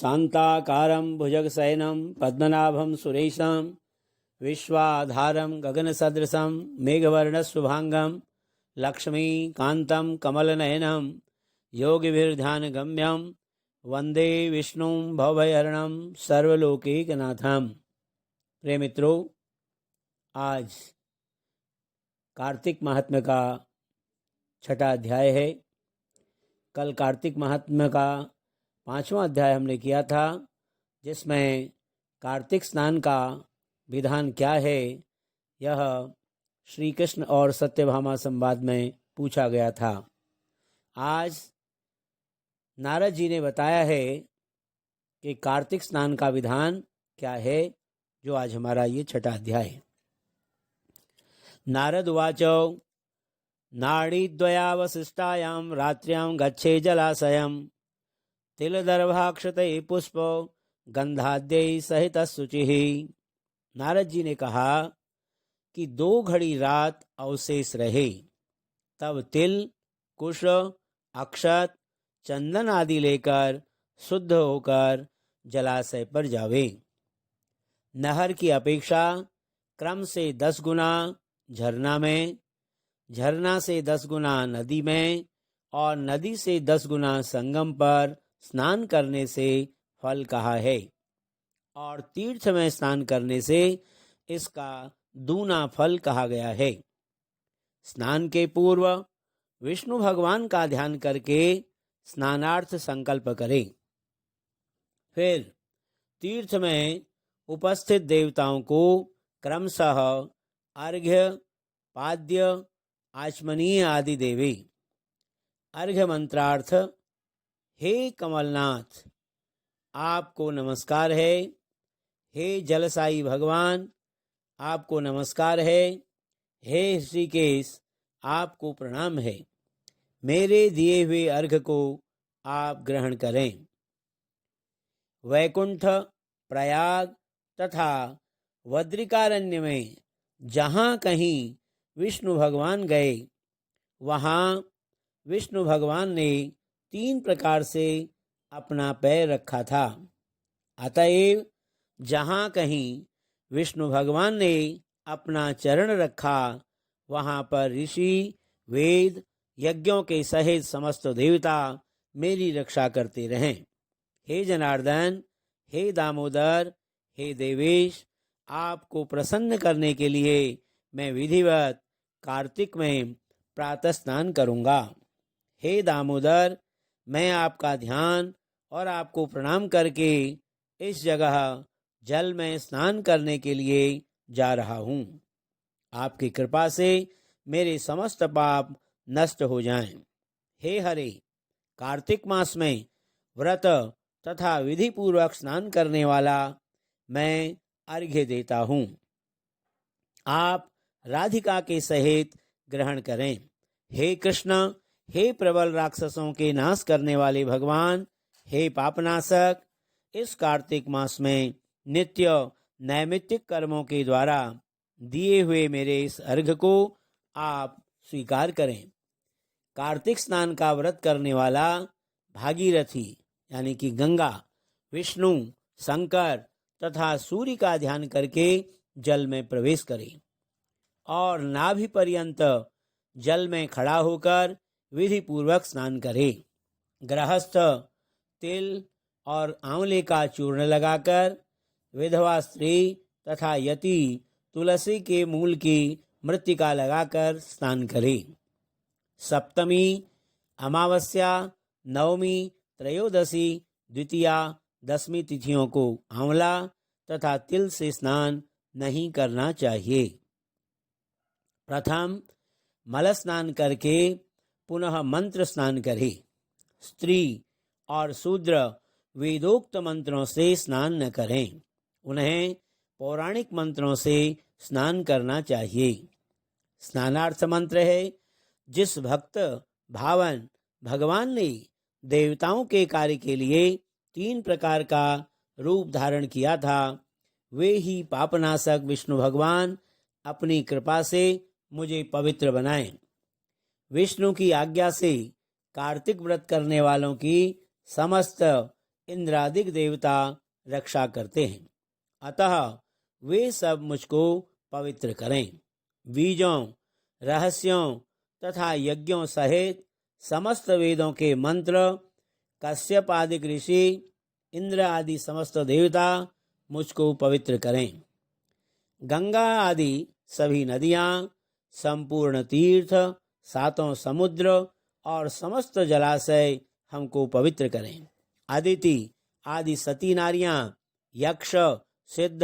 शान्ताकारं भुजगशयनं पद्मनाभं सुरेशं विश्वाधारं गगनसदृशं मेघवर्णशुभांगं लक्ष्मीकान्तं कमलनयनं योगिभिर्ध्यानगम्यं वंदे विष्णुं भवभयहरणं सर्वलोकैकनाथं। प्रिय मित्रों, आज कार्तिक महात्म्य का छठा अध्याय है। कल कार्तिक महात्म्य का 5वां अध्याय हमने किया था, जिसमें कार्तिक स्नान का विधान क्या है यह श्री कृष्ण और सत्यभामा संवाद में पूछा गया था। आज नारद जी ने बताया है कि कार्तिक स्नान का विधान क्या है, जो आज हमारा ये छठा अध्याय है। नारद उवाचो नाडीद्वयावशिष्टायां रात्र्यां गच्छे जलाशयं तिलदर्भाक्षते पुष्पो गंधाद्यै सहित शुचिः। नारद जी ने कहा कि 2 घड़ी रात अवशेष रहे, तब तिल, कुश, अक्षत, चंदन आदि लेकर शुद्ध होकर जलाशय पर जावे। नहर की अपेक्षा क्रम से 10 गुना झरना में, झरना से 10 गुना नदी में और नदी से 10 गुना संगम पर स्नान करने से फल कहा है, और तीर्थ में स्नान करने से इसका दूना फल कहा गया है। स्नान के पूर्व विष्णु भगवान का ध्यान करके स्नानार्थ संकल्प करें। फिर तीर्थ में उपस्थित देवताओं को क्रमशः अर्घ्य, पाद्य, आचमनीय आदि देवे। अर्घ्य मंत्रार्थ: हे कमलनाथ, आपको नमस्कार है। हे जलसाई भगवान, आपको नमस्कार है। हे ऋषिकेश, आपको प्रणाम है। मेरे दिए हुए अर्घ्य को आप ग्रहण करें। वैकुंठ, प्रयाग तथा वद्रिकारण्य में जहाँ कहीं विष्णु भगवान गए, वहाँ विष्णु भगवान ने 3 प्रकार से अपना पैर रखा था। अतएव जहाँ कहीं विष्णु भगवान ने अपना चरण रखा, वहाँ पर ऋषि, वेद, यज्ञों के सहित समस्त देवता मेरी रक्षा करते रहें। हे जनार्दन, हे दामोदर, हे देवेश, आपको प्रसन्न करने के लिए मैं विधिवत कार्तिक में प्रातः स्नान करूँगा। हे दामोदर, मैं आपका ध्यान और आपको प्रणाम करके इस जगह जल में स्नान करने के लिए जा रहा हूँ। आपकी कृपा से मेरे समस्त पाप नष्ट हो जाएं। हे हरे, कार्तिक मास में व्रत तथा विधि पूर्वक स्नान करने वाला मैं अर्घ्य देता हूँ। आप राधिका के सहित ग्रहण करें। हे कृष्ण, हे प्रबल राक्षसों के नाश करने वाले भगवान, हे पापनाशक, इस कार्तिक मास में नित्य नैमित्तिक कर्मों के द्वारा दिए हुए मेरे इस अर्घ्य को आप स्वीकार करें। कार्तिक स्नान का व्रत करने वाला भागीरथी यानी कि गंगा, विष्णु, शंकर तथा सूर्य का ध्यान करके जल में प्रवेश करे और नाभि पर्यंत जल में खड़ा होकर विधि पूर्वक स्नान करे। गृहस्थ तिल और आंवले का चूर्ण लगाकर, विधवा स्त्री तथा यति तुलसी के मूल की मृत्तिका लगाकर स्नान करे। सप्तमी, अमावस्या, नवमी, त्रयोदशी, द्वितीया, दशमी तिथियों को आंवला तथा तिल से स्नान नहीं करना चाहिए। प्रथम मल स्नान करके पुनः मंत्र स्नान करे। स्त्री और शूद्र वेदोक्त मंत्रों से स्नान न करें, उन्हें पौराणिक मंत्रों से स्नान करना चाहिए। स्नानार्थ मंत्र है: जिस भक्त भावन भगवान ने देवताओं के कार्य के लिए 3 प्रकार का रूप धारण किया था, वे ही पापनाशक विष्णु भगवान अपनी कृपा से मुझे पवित्र बनाएं। विष्णु की आज्ञा से कार्तिक व्रत करने वालों की समस्त इंद्रादिक देवता रक्षा करते हैं, अतः वे सब मुझको पवित्र करें। बीजों, रहस्यों तथा यज्ञों सहित समस्त वेदों के मंत्र, कश्यप आदि ऋषि, इंद्र आदि समस्त देवता मुझको पवित्र करें। गंगा आदि सभी नदियाँ, संपूर्ण तीर्थ, सातों समुद्र और समस्त जलाशय हमको पवित्र करें। अदिति आदि सती नारियां, यक्ष, सिद्ध,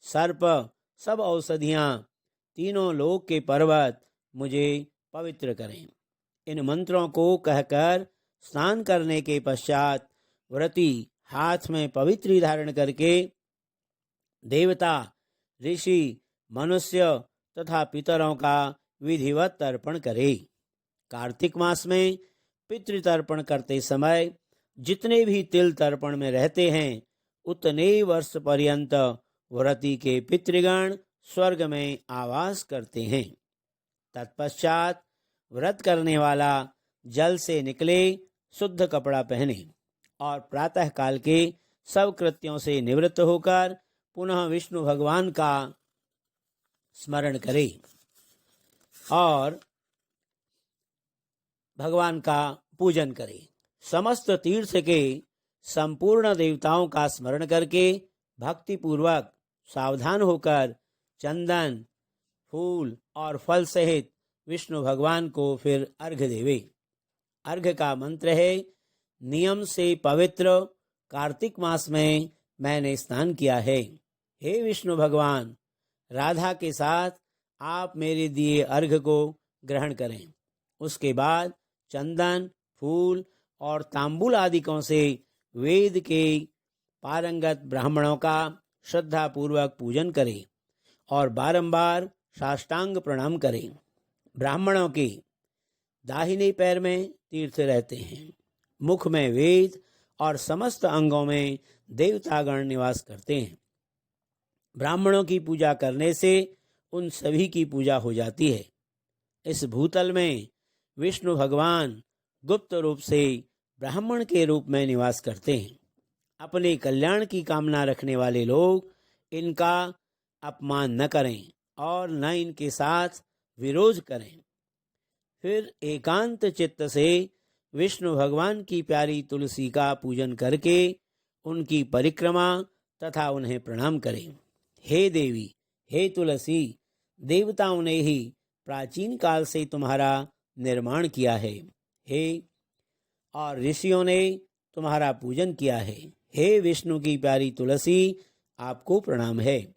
सर्प, सब औषधियां, तीनों लोक के पर्वत मुझे पवित्र करें। इन मंत्रों को कहकर स्नान करने के पश्चात व्रती हाथ में पवित्री धारण करके देवता, ऋषि, मनुष्य तथा पितरों का विधिवत तर्पण करे। कार्तिक मास में पितृतर्पण करते समय जितने भी तिल तर्पण में रहते हैं उतने वर्ष पर्यंत व्रती के पितृगण स्वर्ग में आवास करते हैं। तत्पश्चात व्रत करने वाला जल से निकले, शुद्ध कपड़ा पहने और प्रातः काल के सब कृत्यों से निवृत्त होकर पुनः विष्णु भगवान का स्मरण करे और भगवान का पूजन करे। समस्त तीर्थ के संपूर्ण देवताओं का स्मरण करके भक्ति पूर्वक सावधान होकर चंदन, फूल और फल सहित विष्णु भगवान को फिर अर्घ्य देवे। अर्घ्य का मंत्र है, नियम से पवित्र कार्तिक मास में मैंने स्नान किया है। हे विष्णु भगवान, राधा के साथ आप मेरे दिए अर्घ्य को ग्रहण करें। उसके बाद चंदन, फूल और तांबूल आदिकों से वेद के पारंगत ब्राह्मणों का श्रद्धा पूर्वक पूजन करें और बारंबार साष्टांग प्रणाम करें। ब्राह्मणों के दाहिने पैर में तीर्थ रहते हैं, मुख में वेद और समस्त अंगों में देवतागण निवास करते हैं। ब्राह्मणों की पूजा करने से उन सभी की पूजा हो जाती है। इस भूतल में विष्णु भगवान गुप्त रूप से ब्राह्मण के रूप में निवास करते हैं। अपने कल्याण की कामना रखने वाले लोग इनका अपमान न करें और न इनके साथ विरोध करें। फिर एकांत चित्त से विष्णु भगवान की प्यारी तुलसी का पूजन करके उनकी परिक्रमा तथा उन्हें प्रणाम करें। हे देवी, हे तुलसी, देवताओं ने ही प्राचीन काल से तुम्हारा निर्माण किया है। हे और ऋषियों ने तुम्हारा पूजन किया है। हे विष्णु की प्यारी तुलसी, आपको प्रणाम है।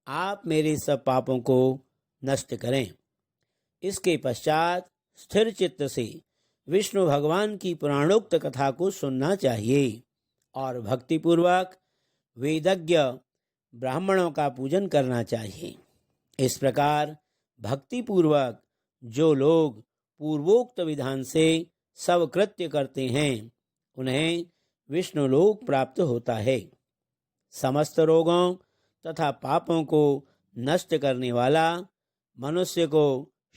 आप मेरे सब पापों को नष्ट करें। इसके पश्चात स्थिर चित्त से विष्णु भगवान की पुराणोक्त कथा को सुनना चाहिए और भक्तिपूर्वक वेदज्ञ ब्राह्मणों का पूजन करना चाहिए। इस प्रकार भक्तिपूर्वक जो लोग पूर्वोक्त विधान से सब कृत्य करते हैं उन्हें विष्णुलोक प्राप्त होता है। समस्त रोगों तथा पापों को नष्ट करने वाला, मनुष्य को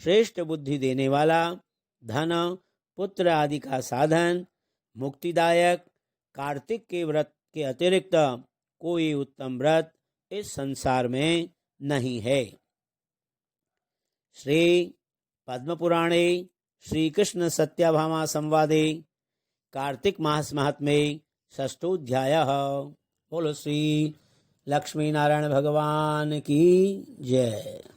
श्रेष्ठ बुद्धि देने वाला, धन पुत्र आदि का साधन, मुक्तिदायक कार्तिक के व्रत के अतिरिक्त कोई उत्तम व्रत इस संसार में नहीं है। श्री पद्म पुराणे श्री कृष्ण सत्याभामा संवादे कार्तिक मास महात्म्ये षष्ठोऽध्यायः। बोलो श्री लक्ष्मी नारायण भगवान की जय।